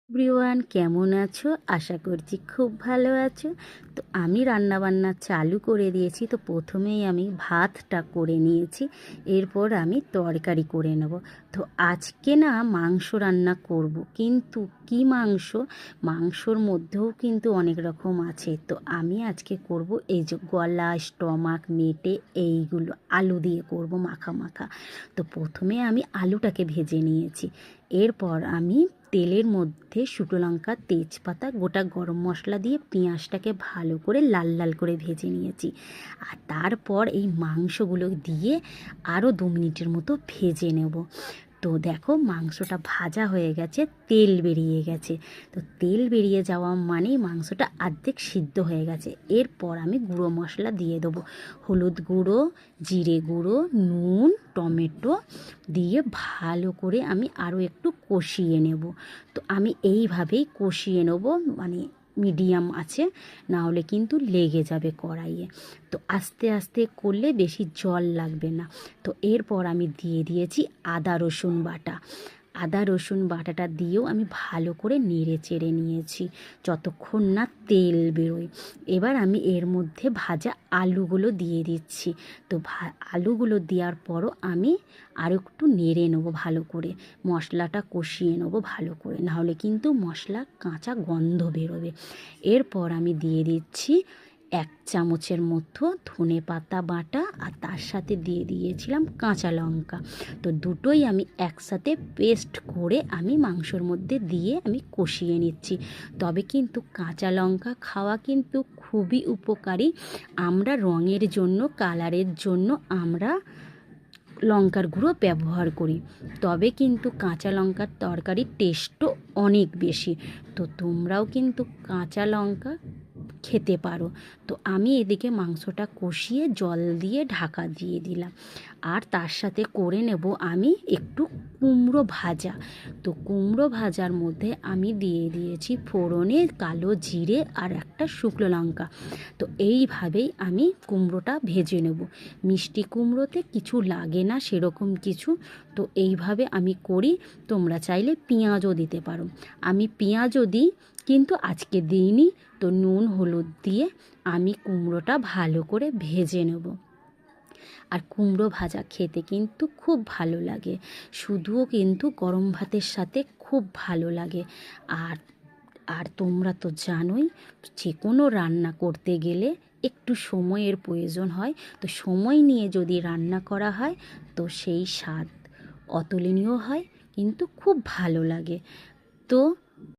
Everyone, কেমন আছো? আশা করছি খুব ভালো আছো। তো আমি রান্নাবান্না চালু করে দিয়েছি। তো প্রথমেই আমি ভাতটা করে নিয়েছি, এরপর আমি তরকারি করে নেব। তো আজকে না মাংস রান্না করব, কিন্তু কি মাংস? মাংসর মধ্যেও কিন্তু অনেক রকম আছে। তো আমি আজকে করব এই যে গলা, স্টমাক, মেটে, এইগুলো আলু দিয়ে করব মাখা মাখা। তো প্রথমে আমি আলুটাকে ভেজে নিয়েছি। এরপর আমি তেলের মধ্যে শুকনো লঙ্কা, তেজপাতা, গোটা গরম মশলা দিয়ে পেঁয়াজটাকে ভালো করে লাল লাল করে ভেজে নিয়েছি। আর তারপর এই মাংসগুলো দিয়ে আরও 2 মিনিটের মতো ভেজে নেব। তো দেখো, মাংসটা ভাজা হয়ে গেছে, তেল বেরিয়ে গেছে। তো তেল বেরিয়ে যাওয়া মানেই মাংসটা অর্ধেক সিদ্ধ হয়ে গেছে। এরপর আমি গুঁড়ো মশলা দিয়ে দেবো, হলুদ গুঁড়ো, জিরে গুঁড়ো, নুন, টমেটো দিয়ে ভালো করে আমি আরও একটু কষিয়ে নেব। তো আমি এইভাবেই কষিয়ে নেব, মানে মিডিয়াম আছে, না হলে কিন্তু লেগে যাবে কড়াইয়ে। তো আস্তে আস্তে করলে বেশি জল লাগবে না। তো এরপর আমি দিয়ে দিয়েছি আদা রসুন বাটা। আদা রসুন বাটাটা দিয়েও আমি ভালো করে নেড়ে চেড়ে নিয়েছি যতক্ষণ না তেল বেরোয়। এবার আমি এর মধ্যে ভাজা আলুগুলো দিয়ে দিচ্ছি। তো আলুগুলো দেওয়ার পরও আমি আরও একটু নেড়ে নেবো ভালো করে, মশলাটা কষিয়ে নেবো ভালো করে, নাহলে কিন্তু মশলা কাঁচা গন্ধ বেরোবে। এরপর আমি দিয়ে দিচ্ছি 1 চামচের মতো ধনে পাতা বাটা, আর তার সাথে দিয়ে দিয়েছিলাম কাঁচা লঙ্কা। তো দুটোই আমি একসাথে পেস্ট করে আমি মাংসর মধ্যে দিয়ে আমি কষিয়ে নিচ্ছি। তবে কিন্তু কাঁচা লঙ্কা খাওয়া কিন্তু খুবই উপকারী। আমরা রঙের জন্য, কালারের জন্য আমরা লঙ্কার গুঁড়ো ব্যবহার করি, তবে কিন্তু কাঁচা লঙ্কার তরকারির টেস্টও অনেক বেশি। তো তোমরাও কিন্তু কাঁচা লঙ্কা খেতে পারো। তো আমি এদিকে মাংসটা কষিয়ে জল দিয়ে ঢাকা দিয়ে দিলাম। আর তার সাথে করে নেব আমি একটু কুমড়ো ভাজা। তো কুমড়ো ভাজার মধ্যে আমি দিয়ে দিয়েছি ফোড়নে কালো জিরে আর একটা শুকনো লঙ্কা। তো এইভাবেই আমি কুমড়োটা ভেজে নেব। মিষ্টি কুমড়োতে কিছু লাগে না সেরকম কিছু। তো এইভাবে আমি করি। তোমরা চাইলে পেঁয়াজও দিতে পারো, আমি পেঁয়াজও দিই, কিন্তু আজকে দিইনি। তো নুন হলুদ দিয়ে আমি কুমড়োটা ভালো করে ভেজে নেব। আর কুমড়ো ভাজা খেতে কিন্তু খুব ভালো লাগে, শুধুও কিন্তু গরম ভাতের সাথে খুব ভালো লাগে। আর আর তোমরা তো জানোই, যে কোনো রান্না করতে গেলে একটু সময়ের প্রয়োজন হয়। তো সময় নিয়ে যদি রান্না করা হয় তো সেই স্বাদ অতুলনীয় হয়, কিন্তু খুব ভালো লাগে। তো